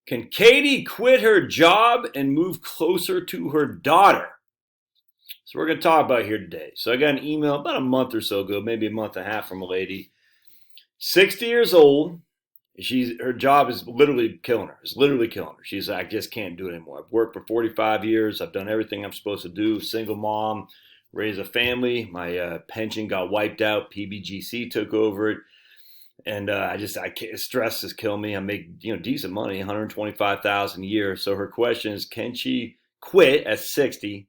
Can Katie quit her job and move closer to her daughter? So we're going to talk about here today. So I got an email about a month or so ago, maybe a month and a half, from a lady, 60 years old. Her job is literally killing her. It's literally killing her. She's like, I just can't do it anymore. I've worked for 45 years. I've done everything I'm supposed to do. Single mom, raise a family. My pension got wiped out. PBGC took over it. And I can't, stress is killing me. I make decent money, 125,000 a year. So her question is, can she quit at 60,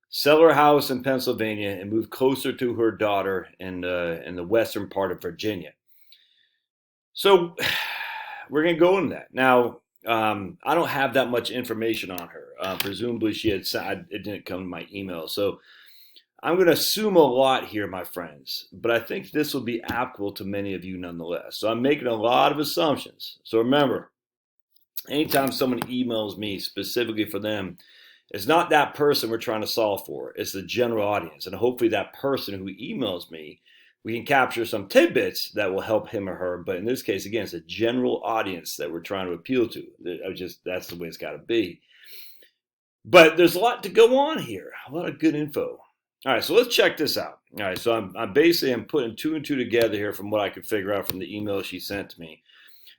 sell her house in Pennsylvania, and move closer to her daughter in the western part of Virginia? So we're going to go into that. Now, I don't have that much information on her. Presumably she had said, it didn't come to my email. So I'm going to assume a lot here, my friends, but I think this will be applicable to many of you nonetheless. So I'm making a lot of assumptions. So remember, anytime someone emails me specifically for them, it's not that person we're trying to solve for. It's the general audience. And hopefully that person who emails me, we can capture some tidbits that will help him or her. But in this case, again, it's a general audience that we're trying to appeal to. That's the way it's got to be. But there's a lot to go on here, a lot of good info. All right, so let's check this out. All right, so I'm putting two and two together here from what I could figure out from the email she sent to me.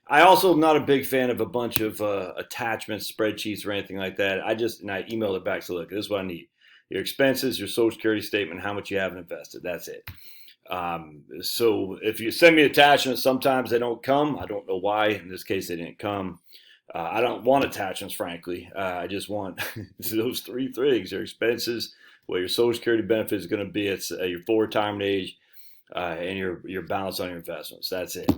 I also am not a big fan of a bunch of attachments, spreadsheets, or anything like that. I emailed it back. So look, this is what I need: your expenses, your Social Security statement, how much you have invested. That's it. So if you send me attachments, sometimes they don't come. I don't know why. In this case, they didn't come. I don't want attachments, frankly. I just want those three things: your expenses, what your Social Security benefit is going to be at your full retirement age, and your balance on your investments. That's it.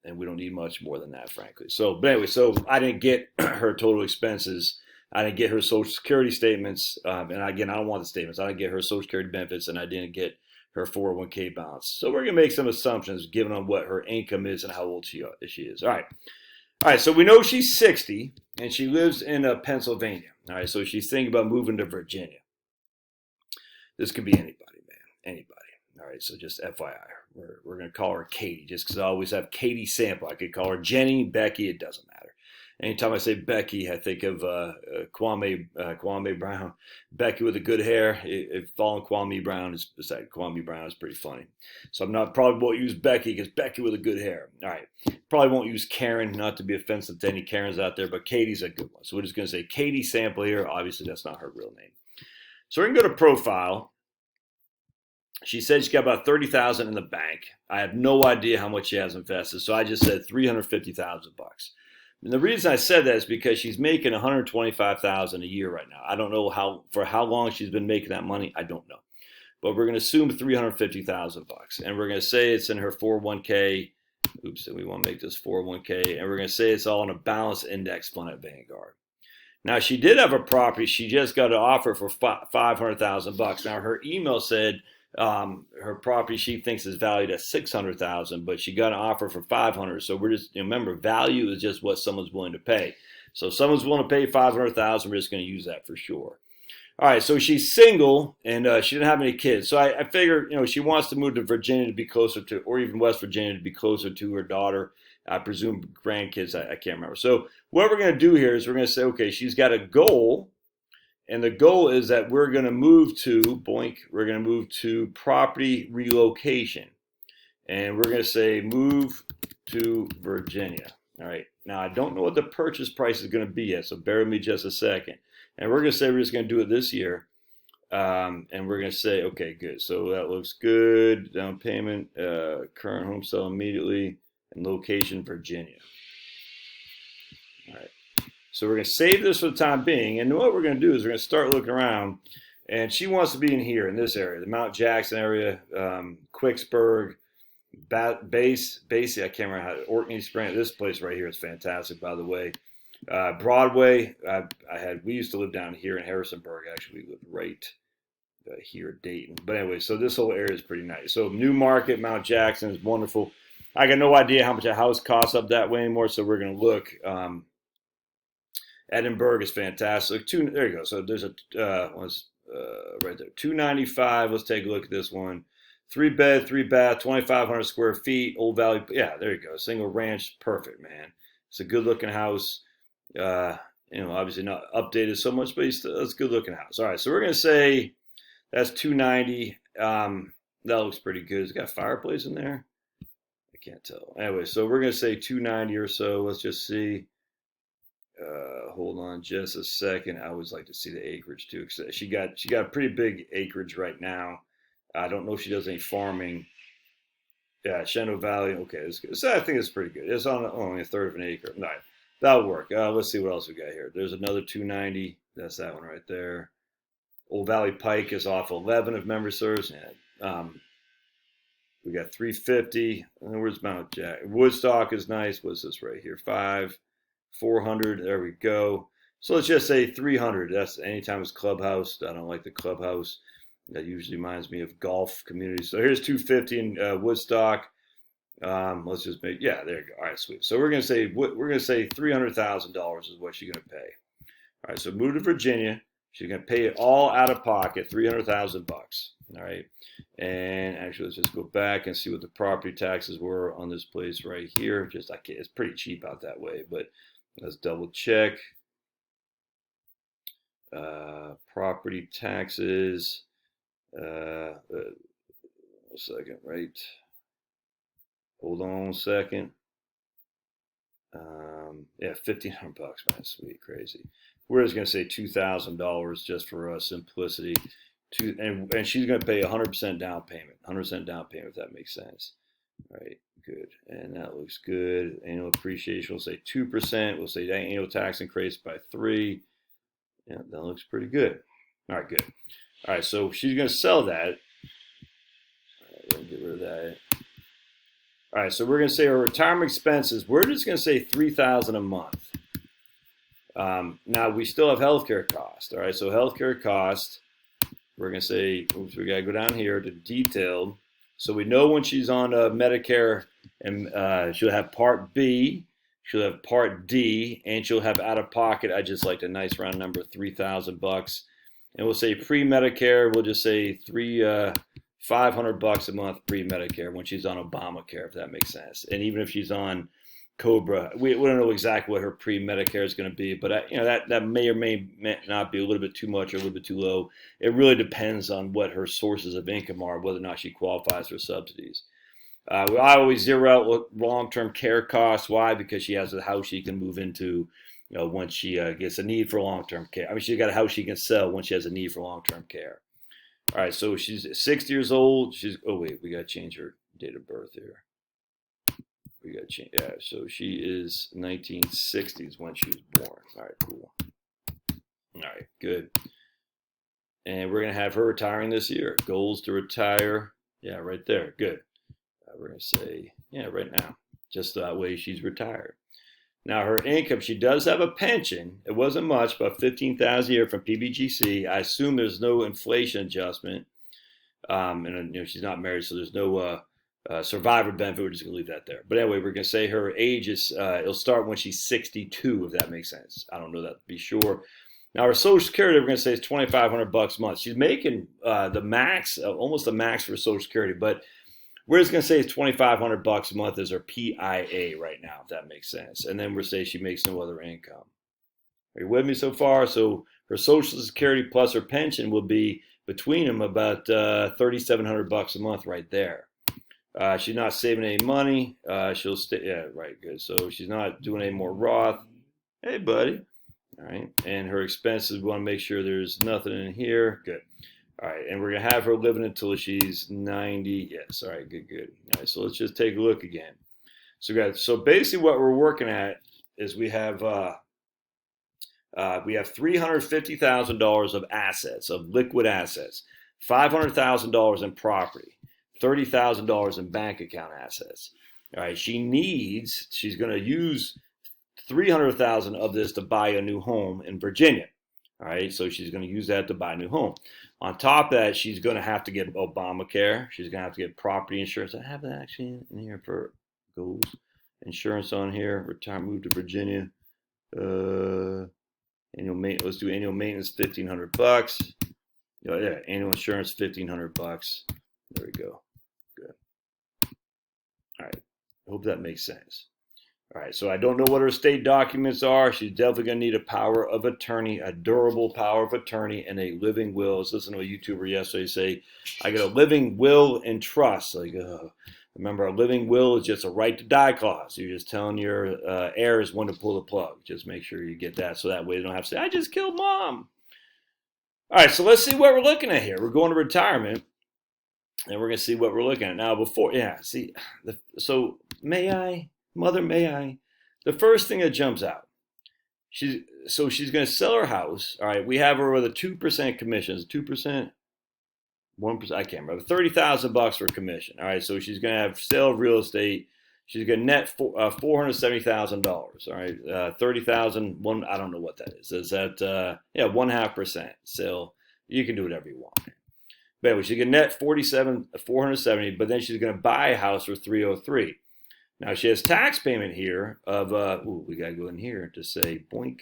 And we don't need much more than that, frankly. But anyway, so I didn't get her total expenses. I didn't get her Social Security statements. And again, I don't want the statements. I didn't get her Social Security benefits, and I didn't get her 401k balance. So we're going to make some assumptions given on what her income is and how old she is. All right, so we know she's 60, and she lives in Pennsylvania. All right, so she's thinking about moving to Virginia. This could be anybody, man, anybody. All right, so just FYI, we're going to call her Katie, just because I always have Katie sample. I could call her Jenny, Becky, it doesn't matter. Anytime I say Becky, I think of Kwame Brown. Becky with the good hair. If following Kwame Brown is beside Kwame Brown is pretty funny. So probably won't use Becky because Becky with the good hair. All right, probably won't use Karen, not to be offensive to any Karens out there, but Katie's a good one. So we're just going to say Katie sample here. Obviously, that's not her real name. So we're going to go to profile. She said she's got about $30,000 in the bank. I have no idea how much she has invested, so I just said $350,000. And the reason I said that is because she's making $125,000 a year right now. I don't know how long she's been making that money. I don't know, but we're going to assume $350,000, and we're going to say it's in her 401k. Oops, and we want to make this 401k, and we're going to say it's all in a balanced index fund at Vanguard. Now, she did have a property. She just got an offer for $500,000. Now, her email said her property she thinks is valued at $600,000, but she got an offer for $500,000. So we're just remember, value is just what someone's willing to pay. So if someone's willing to pay $500,000, we're just going to use that for sure. All right, so she's single and she didn't have any kids. So I figure she wants to move to Virginia to be closer to, or even West Virginia to be closer to her daughter. I presume grandkids. I can't remember. So what we're going to do here is we're going to say, okay, she's got a goal. And the goal is that we're going to move to property relocation. And we're going to say move to Virginia. All right. Now, I don't know what the purchase price is going to be yet, so bear with me just a second. And we're going to say we're just going to do it this year. And we're going to say, okay, good. So that looks good. Down payment, current home sale immediately, and location, Virginia. All right. So we're going to save this for the time being. And what we're going to do is we're going to start looking around. And she wants to be in here, in this area, the Mount Jackson area, Quicksburg, Basie, I can't remember how to, Orkney Spring. This place right here is fantastic, by the way. Broadway, we used to live down here in Harrisonburg. Actually, we lived right here at Dayton. But anyway, so this whole area is pretty nice. So New Market, Mount Jackson is wonderful. I got no idea how much a house costs up that way anymore, so we're going to look. Edinburgh is fantastic. There you go. So there's a right there, 295. Let's take a look at this one. 3-bed, 3-bath, 2,500 square feet. Old Valley. Yeah, there you go. Single ranch, perfect, man. It's a good looking house. Obviously not updated so much, but it's a good looking house. All right, so we're gonna say that's 290. That looks pretty good. It's got a fireplace in there. I can't tell. Anyway, so we're gonna say 290 or so. Let's just see. Hold on just a second. I always like to see the acreage too. She got a pretty big acreage right now. I don't know if she does any farming. Yeah, Shenandoah Valley. Okay, so I think it's pretty good. It's on only a third of an acre. All right, that'll work. Let's see what else we got here. There's another 290. That's that one right there. Old Valley Pike is off 11 if memory serves. Yeah. We got 350. Where's Mount Jack? Woodstock is nice. What's this right here? 400. There we go. So let's just say 300. That's anytime it's clubhouse. I don't like the clubhouse. That usually reminds me of golf communities. So here's 250 in Woodstock. Let's just make, yeah, there you go. All right, sweet. So we're gonna say $300,000 is what she's gonna pay. All right, so move to Virginia. She's gonna pay it all out of pocket, $300,000. All right, and actually, let's just go back and see what the property taxes were on this place right here. Just like it's pretty cheap out that way, but let's double check. Property taxes. A second, right? Hold on a second. Yeah, $1,500, man, sweet, crazy. We're just gonna say $2,000 just for simplicity. And she's gonna pay 100% down payment. 100% down payment, if that makes sense. All right, good, and that looks good. Annual appreciation, we'll say 2%. We'll say annual tax increase by 3. Yeah, that looks pretty good. All right, good. All right, so she's gonna sell that. All right, we're gonna get rid of that. All right, so we're gonna say our retirement expenses. We're just gonna say $3,000 a month. Now we still have healthcare costs. All right, so healthcare costs. We're gonna say, oops, we gotta go down here to detailed. So we know when she's on Medicare, and she'll have Part B, she'll have Part D, and she'll have out of pocket. I just like a nice round number, $3,000. And we'll say pre-Medicare. We'll just say $500 a month pre-Medicare when she's on Obamacare, if that makes sense. And even if she's on Cobra, we don't know exactly what her pre-Medicare is going to be, but that may or may not be a little bit too much or a little bit too low. It really depends on what her sources of income are, whether or not she qualifies for subsidies. I always zero out long-term care costs. Why? Because she has a house she can move into, once she gets a need for long-term care. I mean, she's got a house she can sell when she has a need for long-term care. All right, so she's 60 years old. Oh wait, we got to change her date of birth here. We got to change, yeah, so she is 1960s when she was born. All right, cool. All right, good. And we're going to have her retiring this year. Goals to retire. Yeah, right there. Good. We're going to say, yeah, right now. Just that way she's retired. Now, her income, she does have a pension. It wasn't much, about $15,000 a year from PBGC. I assume there's no inflation adjustment. And she's not married, so there's no survivor benefit. We're just going to leave that there. But anyway, we're going to say her age is, it'll start when she's 62, if that makes sense. I don't know that to be sure. Now, her Social Security, we're going to say is $2,500 a month. She's making the max, almost the max for Social Security, but we're just going to say it's $2,500 a month as her PIA right now, if that makes sense. And then we're saying she makes no other income. Are you with me so far? So her Social Security plus her pension will be between them about $3,700 a month right there. She's not saving any money. She'll stay. Yeah, right. Good. So she's not doing any more Roth. Hey, buddy. All right. And her expenses, we want to make sure there's nothing in here. Good. All right. And we're going to have her living until she's 90. Yes. All right. Good, good. All right. So let's just take a look again. So, guys, so basically what we're working at is we have $350,000 of assets, of liquid assets, $500,000 in property, $30,000 in bank account assets. All right. She's going to use $300,000 of this to buy a new home in Virginia. All right, so she's going to use that to buy a new home. On top of that, she's going to have to get Obamacare. She's going to have to get property insurance. I have that actually in here for goals. Insurance on here. Retire, move to Virginia. Annual maintenance. Let's do annual maintenance, $1,500. Yeah, annual insurance, $1,500. There we go. Good. All right. I hope that makes sense. All right, so I don't know what her estate documents are. She's definitely going to need a power of attorney, a durable power of attorney, and a living will. I was listening to a YouTuber yesterday say, I got a living will and trust. Like, remember, a living will is just a right to die clause. You're just telling your heirs when to pull the plug. Just make sure you get that so that way they don't have to say, I just killed mom. All right, so let's see what we're looking at here. We're going to retirement, and we're going to see what we're looking at. Now, so may I? Mother, may I? The first thing that jumps out. She's going to sell her house. All right, we have her with a 2% commission. 2%, 1%. I can't remember. $30,000 for commission. All right, so she's going to have sale of real estate. She's going to net $470,000. All right, 30,000. I don't know what that is. Is that 1.5% sale? You can do whatever you want. But anyway, she's going to net 470, but then she's going to buy a house for 303. Now she has tax payment here of we gotta go in here to say boink,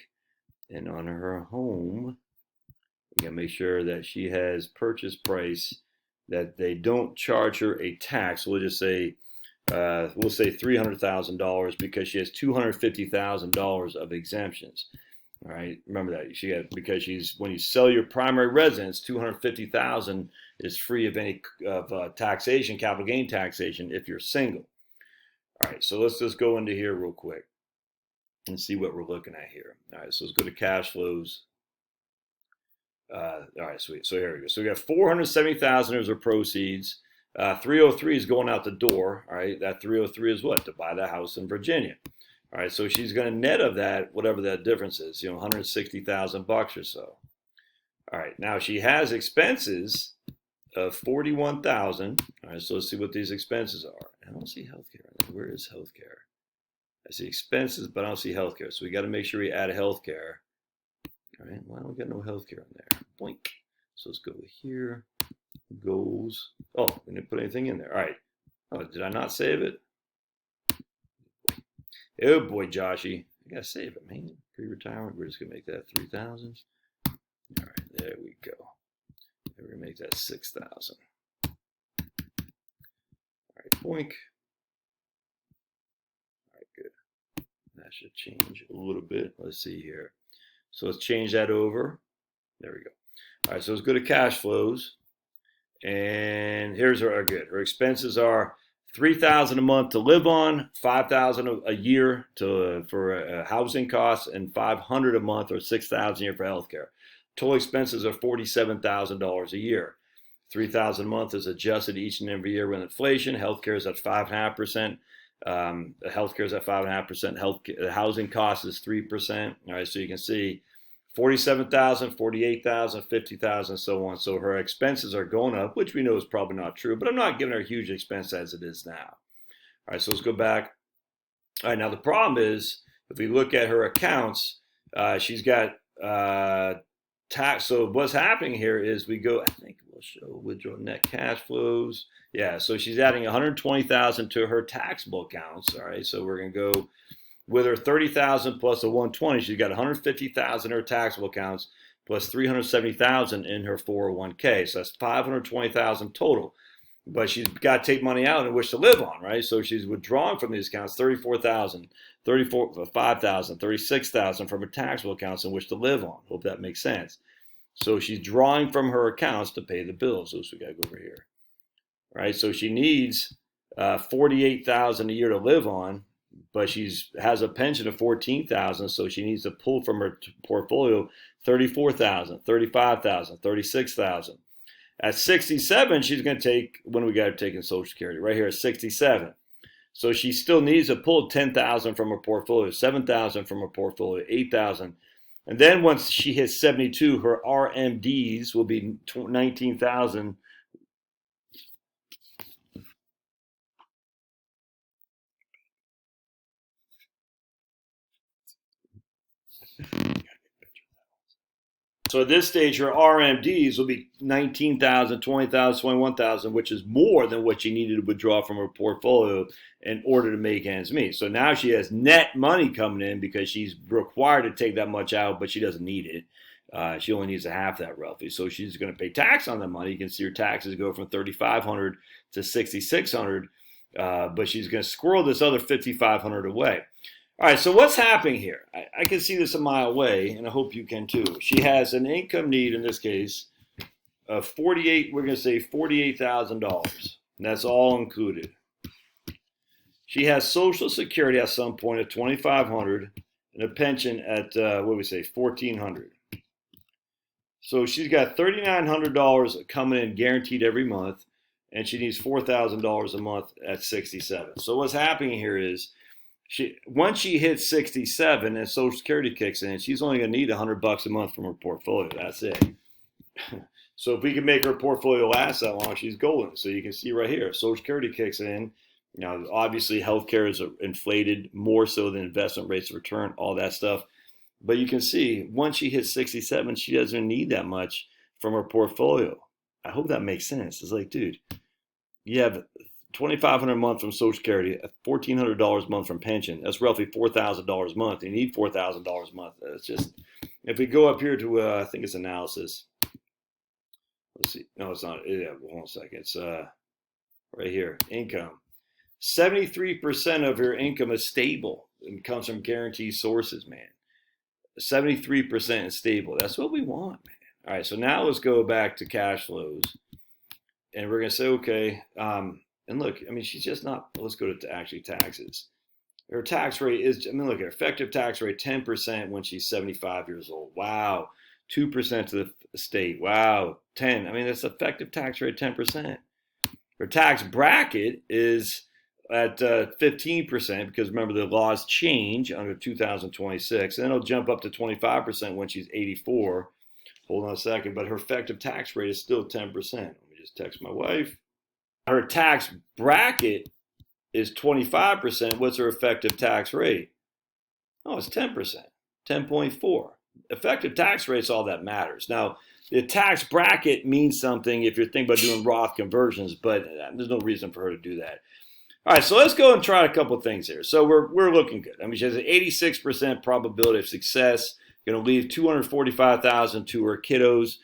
and on her home, we gotta make sure that she has purchase price that they don't charge her a tax. We'll just say we'll say $300,000 because she has $250,000 of exemptions. All right, remember that because when you sell your primary residence, $250,000 is free of any taxation, capital gain taxation if you're single. All right, so let's just go into here real quick and see what we're looking at here. All right, so let's go to cash flows. All right, sweet. So here we go. So we got $470,000 as her proceeds. 303 is going out the door. All right, that 303 is what? To buy the house in Virginia. All right, so she's going to net of that, whatever that difference is, $160,000 or so. All right, now she has expenses of $41,000. All right, so let's see what these expenses are. I don't see healthcare. Where is healthcare? I see expenses, but I don't see healthcare. So we got to make sure we add healthcare. All right, why don't we got no healthcare in there? Boink. So let's go here. Goals. Oh, we didn't put anything in there. All right. Oh, did I not save it? Oh boy, Joshy. I gotta save it, man. Pre-retirement. We're just gonna make that 3,000. All right, there we go. We're gonna make that 6,000. All right, boink. All right, good. That should change a little bit. Let's see here. So let's change that over. There we go. All right, so let's go to cash flows. And here's our good. Her expenses are $3,000 a month to live on, $5,000 a year for housing costs, and $500 a month or $6,000 a year for healthcare. Total expenses are $47,000 a year. $3,000 a month is adjusted each and every year with inflation. Healthcare is at 5.5%. Healthcare is at 5.5%. The housing cost is 3%. All right, so you can see 47,000, 48,000, 50,000, so on. So her expenses are going up, which we know is probably not true, but I'm not giving her a huge expense as it is now. All right, so let's go back. All right, now the problem is, if we look at her accounts, she's got tax. So what's happening here is we go, I think we'll show withdraw net cash flows. Yeah, so she's adding 120,000 to her taxable accounts. All right, so we're going to go with her 30,000 plus a 120, she's got 150,000 in her taxable accounts plus 370,000 in her 401k. So that's 520,000 total. But she's got to take money out in which to live on, right? So she's withdrawing from these accounts 34,000, 5,000, 36,000 from her taxable accounts in which to live on. Hope that makes sense. So she's drawing from her accounts to pay the bills. So we got to go over here, right? So she needs 48,000 a year to live on. But she has a pension of 14,000, so she needs to pull from her portfolio 34,000, 35,000, 36,000. At 67, she's going to take, when we got her taking Social Security, right here at 67. So she still needs to pull 10,000 from her portfolio, 7,000 from her portfolio, 8,000. And then once she hits 72, her RMDs will be 19,000. So at this stage, her RMDs will be 19,000, 20,000, 21,000, which is more than what she needed to withdraw from her portfolio in order to make ends meet. So now she has net money coming in because she's required to take that much out, but she doesn't need it. She only needs a half that roughly. So she's going to pay tax on that money. You can see her taxes go from $3,500 to $6,600, but she's going to squirrel this other $5,500 away. All right, so what's happening here? I can see this a mile away, and I hope you can too. She has an income need in this case of 48. We're going to say $48,000. That's all included. She has Social Security at some point at $2,500 and a pension at what do we say, $1,400. So she's got $3,900 coming in guaranteed every month, and she needs $4,000 a month at 67. So what's happening here is once she hits 67 and Social Security kicks in, she's only going to need $100 a month from her portfolio. That's it. So if we can make her portfolio last that long, she's golden. So you can see right here, Social Security kicks in. Now, obviously, healthcare is inflated more so than investment rates of return, all that stuff. But you can see once she hits 67, she doesn't need that much from her portfolio. I hope that makes sense. It's like, dude, you have $2,500 a month from Social Security, $1,400 a month from pension. That's roughly $4,000 a month. You need $4,000 a month. It's just, if we go up here to, I think it's analysis. Let's see. No, it's not. Yeah, hold on a second. It's right here, income. 73% of your income is stable and comes from guaranteed sources, man. 73% is stable. That's what we want, man. All right, so now let's go back to cash flows. And we're going to say, okay, and look, I mean, she's just not, let's go to actually taxes. Her tax rate is, I mean, look, her effective tax rate, 10% when she's 75 years old. Wow. 2% to the state. Wow. 10. I mean, that's effective tax rate, 10%. Her tax bracket is at 15%, because remember the laws change under 2026, and then it'll jump up to 25% when she's 84. Hold on a second, but her effective tax rate is still 10%. Let me just text my wife. Her tax bracket is 25%. What's her effective tax rate? Oh, it's 10%, 10.4. Effective tax rate is all that matters. Now, the tax bracket means something if you're thinking about doing Roth conversions, but there's no reason for her to do that. All right, so let's go and try a couple of things here. So we're looking good. I mean, she has an 86% probability of success. Going to leave $245,000 to her kiddos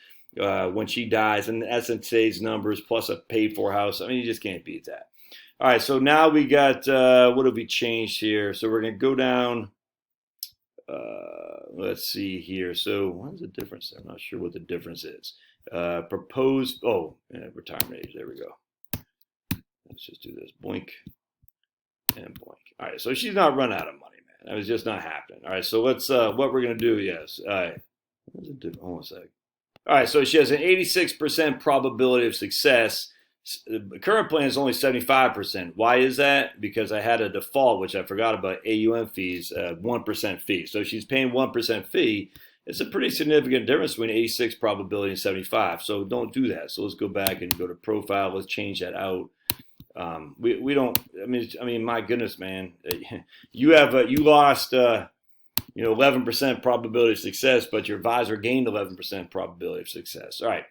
when she dies, and that's in today's numbers, plus a paid-for house. I mean, you just can't beat that. All right, so now we got what have we changed here? So we're going to go down. Let's see here. So what is the difference there? I'm not sure what the difference is. Proposed. Retirement age. There we go. Let's just do this. Boink and boink. All right, so she's not run out of money, man. That was just not happening. All right, so let's, what we're going to do, yes. All right. Hold on a sec. All right, so she has an 86% probability of success. The current plan is only 75%. Why is that? Because I had a default, which I forgot about, AUM fees, 1% fee. So she's paying 1% fee. It's a pretty significant difference between 86 probability and 75. So don't do that. So let's go back and go to profile. Let's change that out. We don't. I mean, my goodness, man, you lost 11% probability of success, but your advisor gained 11% probability of success. All right,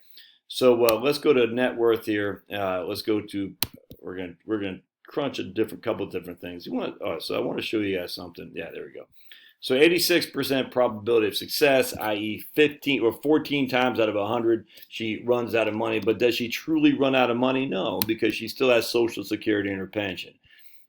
so let's go to net worth here. Let's go to we're gonna crunch a couple of different things. So I want to show you guys something. Yeah, there we go. So 86% probability of success, i.e. 15 or 14 times out of 100, she runs out of money. But does she truly run out of money? No, because she still has Social Security in her pension.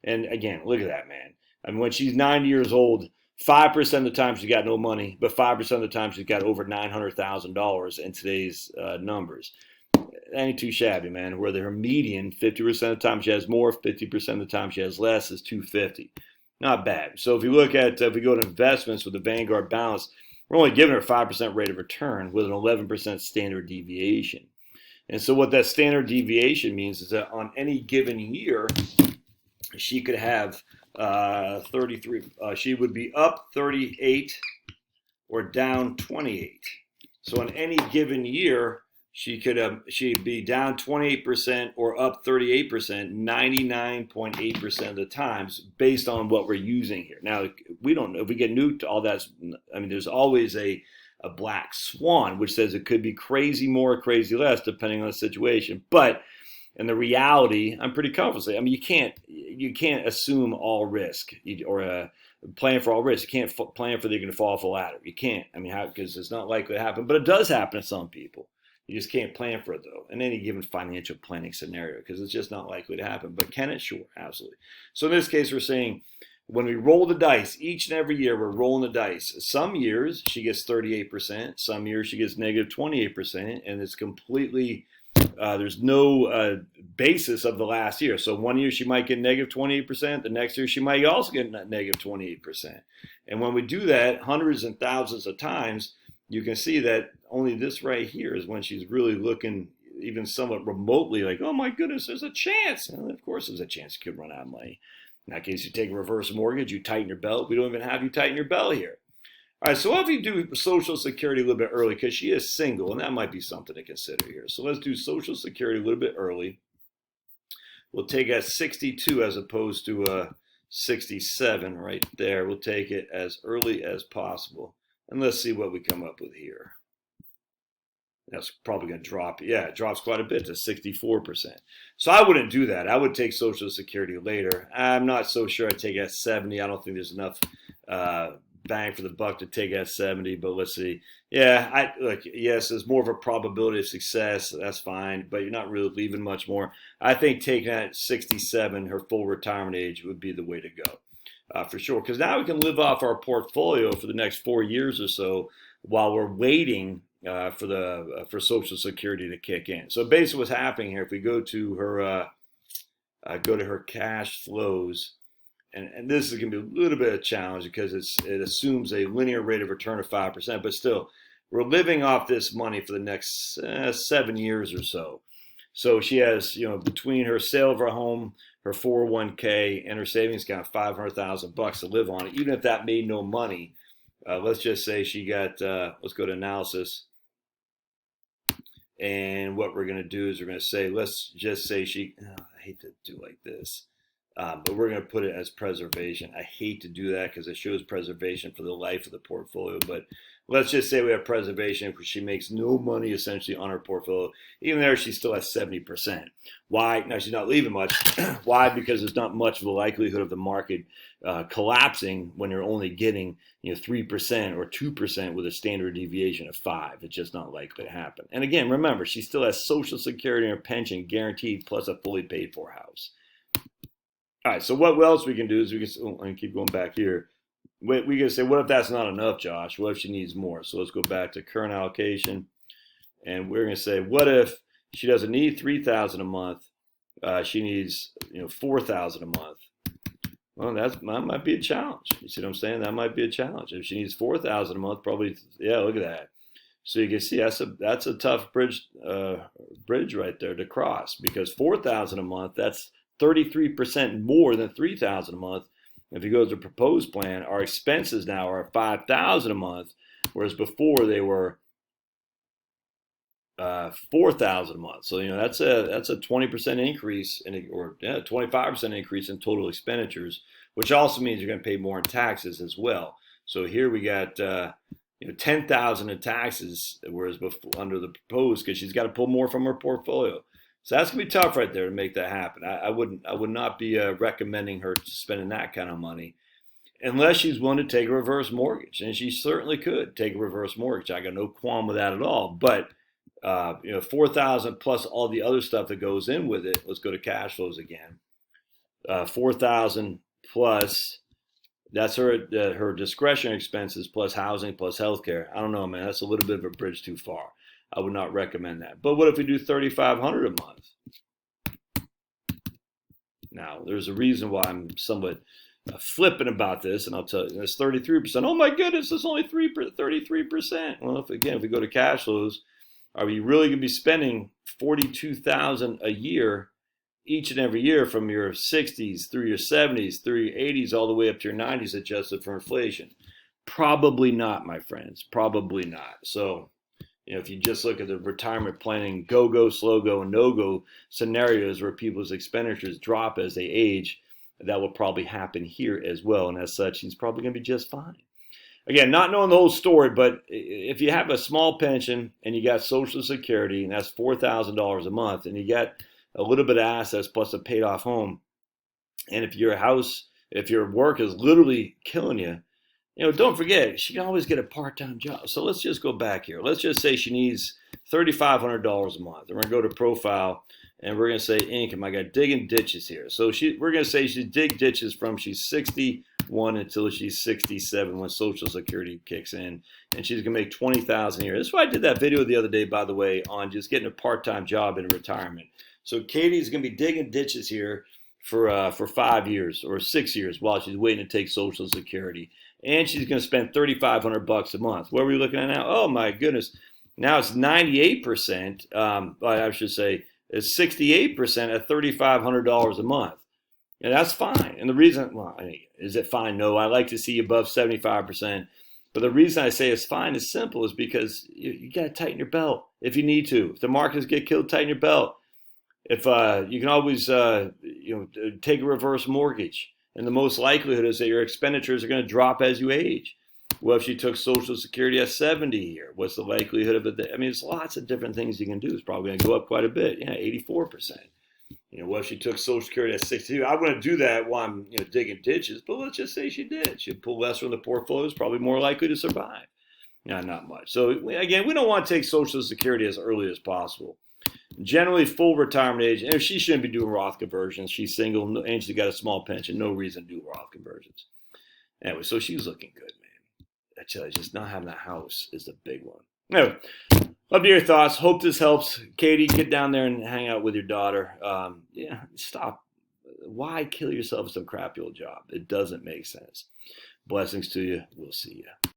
And again, look at that, man. I mean, when she's 90 years old, 5% of the time she's got no money, but 5% of the time she's got over $900,000 in today's numbers. That ain't too shabby, man. Where her median, 50% of the time she has more, 50% of the time she has less, is $250. Not bad. So if you look at, if we go to investments with the Vanguard balance, we're only giving her 5% rate of return with an 11% standard deviation. And so what that standard deviation means is that on any given year, she could have 33, she would be up 38 or down 28. So in any given year, she'd be down 28% or up 38%, 99.8% of the times based on what we're using here. Now, we don't know if we get nuked, all that's, I mean, there's always a black swan, which says it could be crazy more, crazy less, depending on the situation. But in the reality, I'm pretty confident. I mean, you can't assume all risk or plan for all risk. You can't plan for they're going to fall off a ladder. You can't. I mean, because it's not likely to happen, but it does happen to some people. You just can't plan for it, though, in any given financial planning scenario, because it's just not likely to happen. But can it? Sure, absolutely. So in this case, we're saying when we roll the dice, each and every year we're rolling the dice. Some years she gets 38%, some years she gets negative 28%, and it's completely, there's no basis of the last year. So one year she might get negative 28%, the next year she might also get negative 28%. And when we do that hundreds and thousands of times, you can see that only this right here is when she's really looking even somewhat remotely like, oh my goodness, there's a chance. And of course there's a chance you could run out of money. In that case, you take a reverse mortgage, you tighten your belt. We don't even have you tighten your belt here. All right, so what if you do Social Security a little bit early because she is single, and that might be something to consider here. So let's do Social Security a little bit early. We'll take it at 62 as opposed to 67 right there. We'll take it as early as possible. And let's see what we come up with here. That's probably going to drop. Yeah, it drops quite a bit to 64%. So I wouldn't do that. I would take Social Security later. I'm not so sure I'd take it at 70. I don't think there's enough bang for the buck to take it at 70. But let's see. Yeah, yes, there's more of a probability of success. That's fine. But you're not really leaving much more. I think taking it at 67, her full retirement age, would be the way to go. For sure. Because now we can live off our portfolio for the next 4 years or so while we're waiting for Social Security to kick in. So basically, what's happening here, if we go to her cash flows, and this is going to be a little bit of a challenge because it assumes a linear rate of return of 5%, but still, we're living off this money for the next 7 years or so. So she has, between her sale of her home, her 401k, and her savings account, $500,000 to live on. Even if that made no money, let's just say she got. Let's go to analysis. And what we're going to do is we're going to say, let's just say I hate to do like this, but we're going to put it as preservation. I hate to do that because it shows preservation for the life of the portfolio. But let's just say we have preservation because she makes no money essentially on her portfolio. Even there, she still has 70%. Why? Now, she's not leaving much. Why? Because there's not much of a likelihood of the market collapsing when you're only getting 3% or 2% with a standard deviation of 5. It's just not likely to happen. And again, remember, she still has Social Security and her pension guaranteed plus a fully paid for house. All right, so what else we can do is we can keep going back here. We can say, what if that's not enough, Josh? What if she needs more? So let's go back to current allocation, and we're going to say, what if she doesn't need $3,000 a month? She needs $4,000 a month. Well, that might be a challenge. You see what I'm saying? That might be a challenge. If she needs $4,000 a month, probably, yeah. Look at that. So you can see that's a tough bridge right there to cross, because $4,000 a month, that's 33% more than $3,000 a month. If you go to the proposed plan, our expenses now are $5,000 a month, whereas before they were $4,000 a month. So that's a 20% increase or 25% increase in total expenditures, which also means you're going to pay more in taxes as well. So here we got $10,000 in taxes, whereas before, under the proposed, because she's got to pull more from her portfolio. So that's gonna be tough right there to make that happen. I would not be recommending her spending that kind of money, unless she's willing to take a reverse mortgage, and she certainly could take a reverse mortgage. I got no qualm with that at all. But $4,000 plus all the other stuff that goes in with it. Let's go to cash flows again. $4,000 plus. That's her discretionary expenses plus housing plus healthcare. I don't know, man. That's a little bit of a bridge too far. I would not recommend that. But what if we do $3,500 a month? Now, there's a reason why I'm somewhat flippant about this, and I'll tell you, it's 33%. Oh my goodness, it's only 33%. Well, if we go to cash flows, are we really going to be spending $42,000 a year, each and every year, from your 60s through your 70s, through your 80s, all the way up to your 90s, adjusted for inflation? Probably not, my friends. Probably not. So, if you just look at the retirement planning go, slow go, and no-go scenarios where people's expenditures drop as they age, that will probably happen here as well. And as such, he's probably going to be just fine. Again, not knowing the whole story, but if you have a small pension and you got Social Security, and that's $4,000 a month, and you got a little bit of assets plus a paid-off home, and if your work is literally killing you, don't forget, she can always get a part-time job. So let's just go back here. Let's just say she needs $3,500 a month. And we're going to go to profile, and we're going to say income. I got digging ditches here. So we're going to say she dig ditches from she's 61 until she's 67 when Social Security kicks in, and she's going to make $20,000 a year. That's why I did that video the other day, by the way, on just getting a part-time job in retirement. So Katie's going to be digging ditches here for 5 years or 6 years while she's waiting to take Social Security, and she's going to spend $3,500 a month. What are we looking at now? Oh my goodness! Now it's 98%. I should say it's 68% at $3,500 a month, and that's fine. And the reason, well, I mean, is it fine? No, I like to see above 75%. But the reason I say it's fine is simple, is because you got to tighten your belt if you need to. If the markets get killed, tighten your belt. If you can always take a reverse mortgage, and the most likelihood is that your expenditures are going to drop as you age. Well, if she took Social Security at 70 here, what's the likelihood of it? I mean, there's lots of different things you can do. It's probably going to go up quite a bit. Yeah, 84%. What if she took Social Security at 62? I wouldn't do that while I'm digging ditches, but let's just say she did. She'd pull less from the portfolio, is probably more likely to survive. Not much. So again, we don't want to take Social Security as early as possible. Generally, full retirement age, and she shouldn't be doing Roth conversions. She's single, and she's got a small pension. No reason to do Roth conversions. Anyway, so she's looking good, man. I tell you, just not having that house is the big one. Anyway, love to hear your thoughts. Hope this helps. Katie, get down there and hang out with your daughter. Stop. Why kill yourself with some crappy old job? It doesn't make sense. Blessings to you. We'll see you.